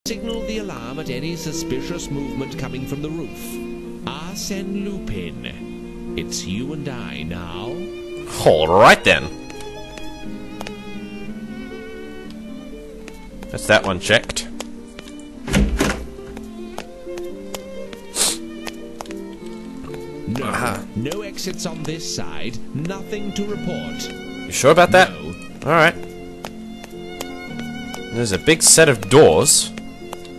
Signal the alarm at any suspicious movement coming from the roof. Arséne Lupin. It's you and I now. Alright then. That's that one checked. No, no exits on this side. Nothing to report. You sure about that? No. Alright. There's a big set of doors.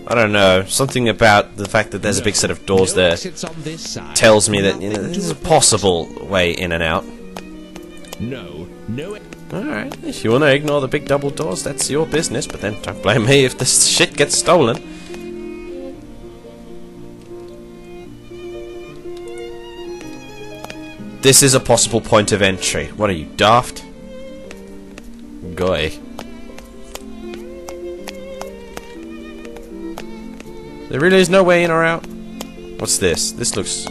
I don't know, something about the fact that there's a big set of doors there tells me that this is a possible way in and out. No. Alright, if you want to ignore the big double doors, that's your business, but then don't blame me if this shit gets stolen. This is a possible point of entry. What are you, daft? Goy. There really is no way in or out? What's this? This looks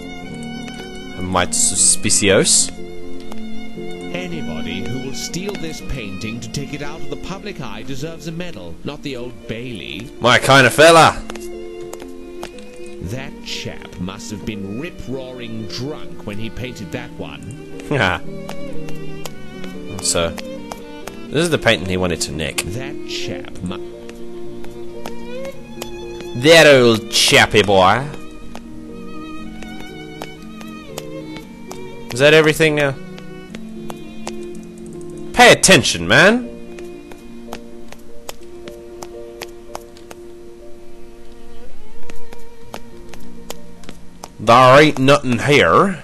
might suspicious. Anybody who will steal this painting to take it out of the public eye deserves a medal, not the Old Bailey. My kind of fella. That chap must have been rip-roaring drunk when he painted that one. So, this is the painting he wanted to nick. That chap That old chappy boy. Is that everything now? Pay attention, man. There ain't nothing here.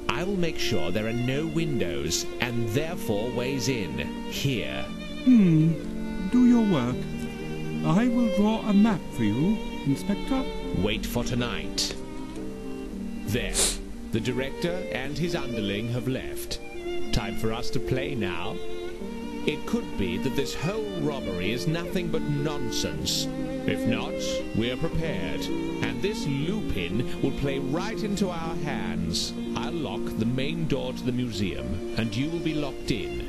I will make sure there are no windows, and therefore ways in. Here. Do your work. I will draw a map for you, Inspector. Wait for tonight. There. The director and his underling have left. Time for us to play now. It could be that this whole robbery is nothing but nonsense. If not, we're prepared. And this Lupin will play right into our hands. I'll lock the main door to the museum, and you will be locked in.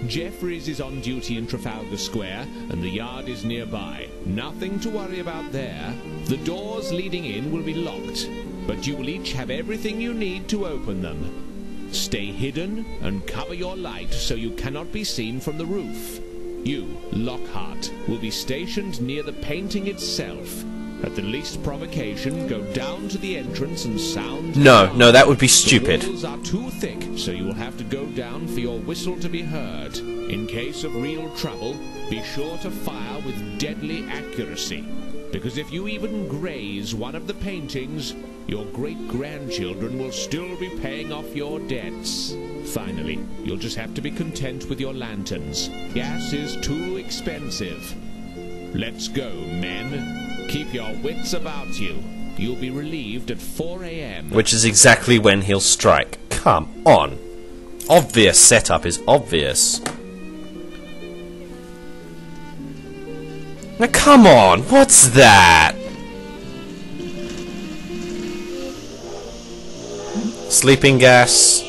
Jeffries is on duty in Trafalgar Square, and the yard is nearby. Nothing to worry about there. The doors leading in will be locked, but you will each have everything you need to open them. Stay hidden and cover your light so you cannot be seen from the roof. You, Lockhart, will be stationed near the painting itself. At the least provocation, go down to the entrance and sound. No, that would be stupid. The walls are too thick, so you will have to go down for your whistle to be heard. In case of real trouble, be sure to fire with deadly accuracy. Because if you even graze one of the paintings, your great-grandchildren will still be paying off your debts. Finally, you'll just have to be content with your lanterns. Gas is too expensive. Let's go, men. Keep your wits about you. You'll be relieved at 4 a.m. Which is exactly when he'll strike. Come on. Obvious setup is obvious. Now come on, what's that? Sleeping gas.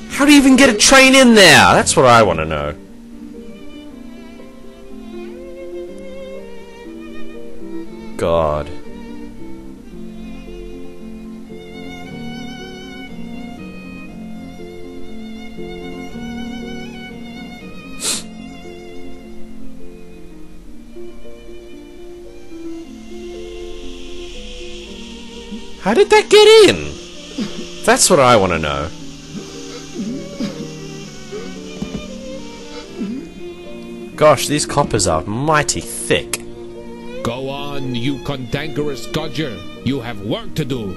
How do you even get a train in there? That's what I want to know. God. How did that get in? That's what I want to know. Gosh, these coppers are mighty thick. Go on, you cantankerous codger. You have work to do.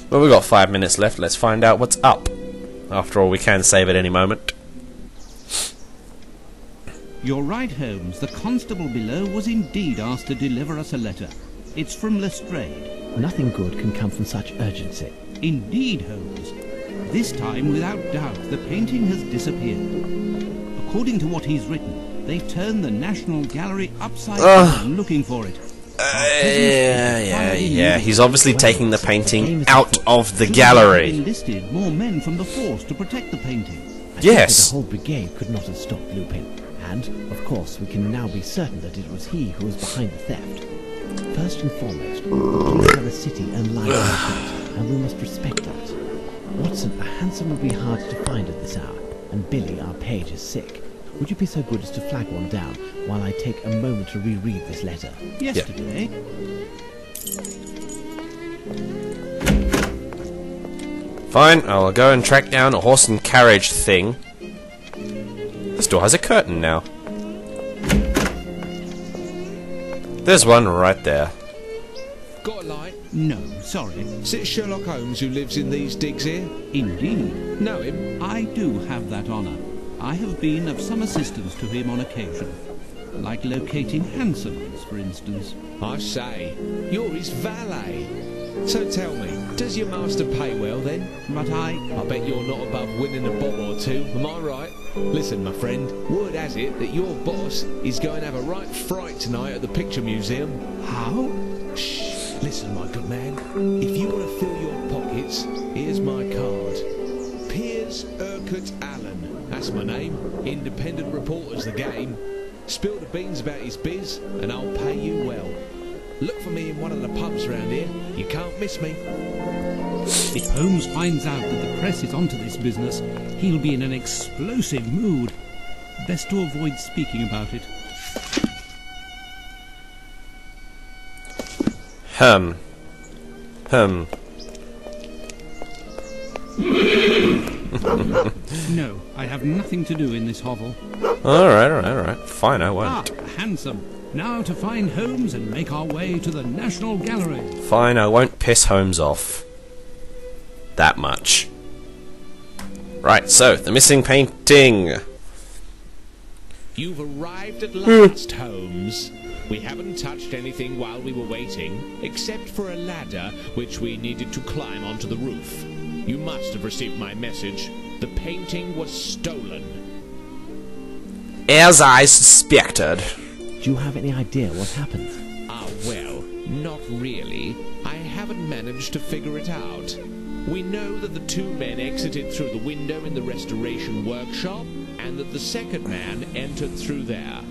Well, we've got 5 minutes left. Let's find out what's up. After all, we can save at any moment. You're right, Holmes. The constable below was indeed asked to deliver us a letter. It's from Lestrade. Nothing good can come from such urgency. Indeed, Holmes. This time, without doubt, the painting has disappeared. According to what he's written, they've turned the National Gallery upside down looking for it. Yeah. He's obviously taking the painting out of the gallery. Enlisted more men from the force to protect the painting. Yes. The whole brigade could not have stopped Lupin. And, of course, we can now be certain that it was he who was behind the theft. First and foremost, the police have a city and life instinct, and we must respect that. Watson, a hansom will be hard to find at this hour, and Billy, our page, is sick. Would you be so good as to flag one down while I take a moment to reread this letter? Yesterday? Fine, I'll go and track down a horse and carriage thing. This door has a curtain now. There's one right there. Got a light? No, sorry. Is it Sherlock Holmes who lives in these digs here? Indeed. Know him? I do have that honour. I have been of some assistance to him on occasion. Like locating hansoms, for instance. I say, you're his valet. So tell me, does your master pay well then? But I bet you're not above winning a bob or two, am I right? Listen, my friend, word has it that your boss is going to have a right fright tonight at the Picture Museum. How? Shh, listen, my good man. If you want to fill your pockets, here's my card. Piers Urquhart Allen, that's my name. Independent reporter's the game. Spill the beans about his biz, and I'll pay you well. Look for me in one of the pubs round here. You can't miss me. If Holmes finds out that the press is onto this business, he'll be in an explosive mood. Best to avoid speaking about it. No, I have nothing to do in this hovel. Alright. Fine, I won't. Handsome. Now to find Holmes and make our way to the National Gallery. Fine, I won't piss Holmes off. That much. Right, so, the missing painting. You've arrived at last, Holmes. We haven't touched anything while we were waiting, except for a ladder which we needed to climb onto the roof. You must have received my message. The painting was stolen. As I suspected. Do you have any idea what happened? Well, not really. I haven't managed to figure it out. We know that the two men exited through the window in the restoration workshop, and that the second man entered through there.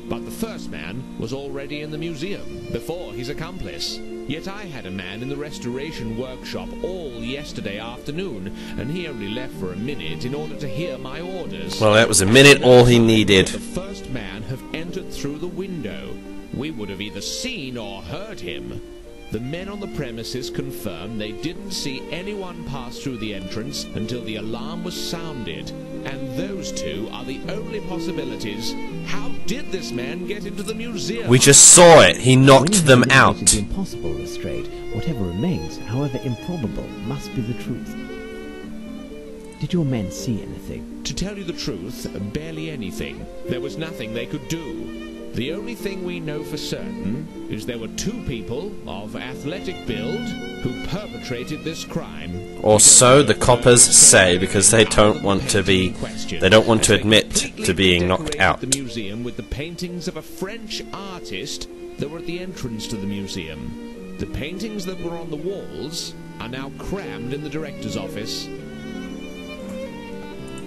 But the first man was already in the museum, before his accomplice. Yet I had a man in the restoration workshop all yesterday afternoon, and he only left for a minute in order to hear my orders. Well, that was a minute all he needed. The first man have entered through the window. We would have either seen or heard him. The men on the premises confirmed they didn't see anyone pass through the entrance until the alarm was sounded. And those two are the only possibilities. How did this man get into the museum? We just saw it. He knocked them out. It is impossible, Lestrade. Whatever remains, however improbable, must be the truth. Did your men see anything? To tell you the truth, barely anything. There was nothing they could do. The only thing we know for certain is there were two people of athletic build who perpetrated this crime. Or so the coppers say, because they don't want to admit to being knocked out. The museum with the paintings of a French artist that were at the entrance to the museum. The paintings that were on the walls are now crammed in the director's office.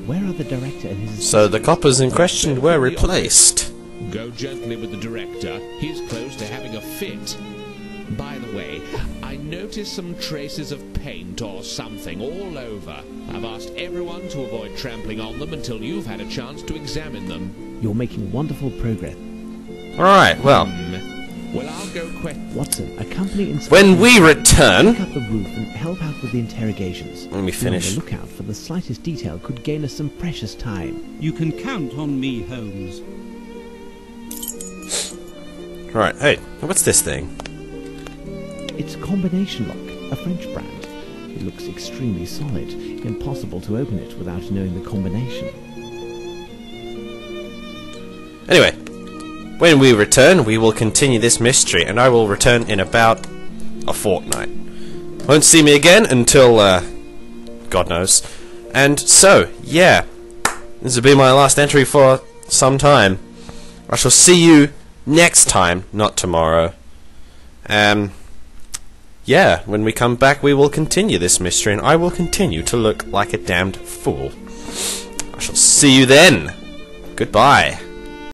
Where are the director and his assistant? So the coppers in question were replaced. Go gently with the director. He's close to having a fit. By the way, I noticed some traces of paint or something all over. I've asked everyone to avoid trampling on them until you've had a chance to examine them. You're making wonderful progress. Alright, well. Well, I'll go Watson, accompany Inspector when we return... pick up the roof and help out with the interrogations. When we finish. Be on the lookout for the slightest detail could gain us some precious time. You can count on me, Holmes. Right, hey, what's this thing? It's a combination lock, a French brand. It looks extremely solid. Impossible to open it without knowing the combination. Anyway, when we return, we will continue this mystery, and I will return in about a fortnight. Won't see me again until, God knows. And so, yeah, this will be my last entry for some time. I shall see you next time, not tomorrow. Yeah, when we come back we will continue this mystery, and I will continue to look like a damned fool. I shall see you then. Goodbye.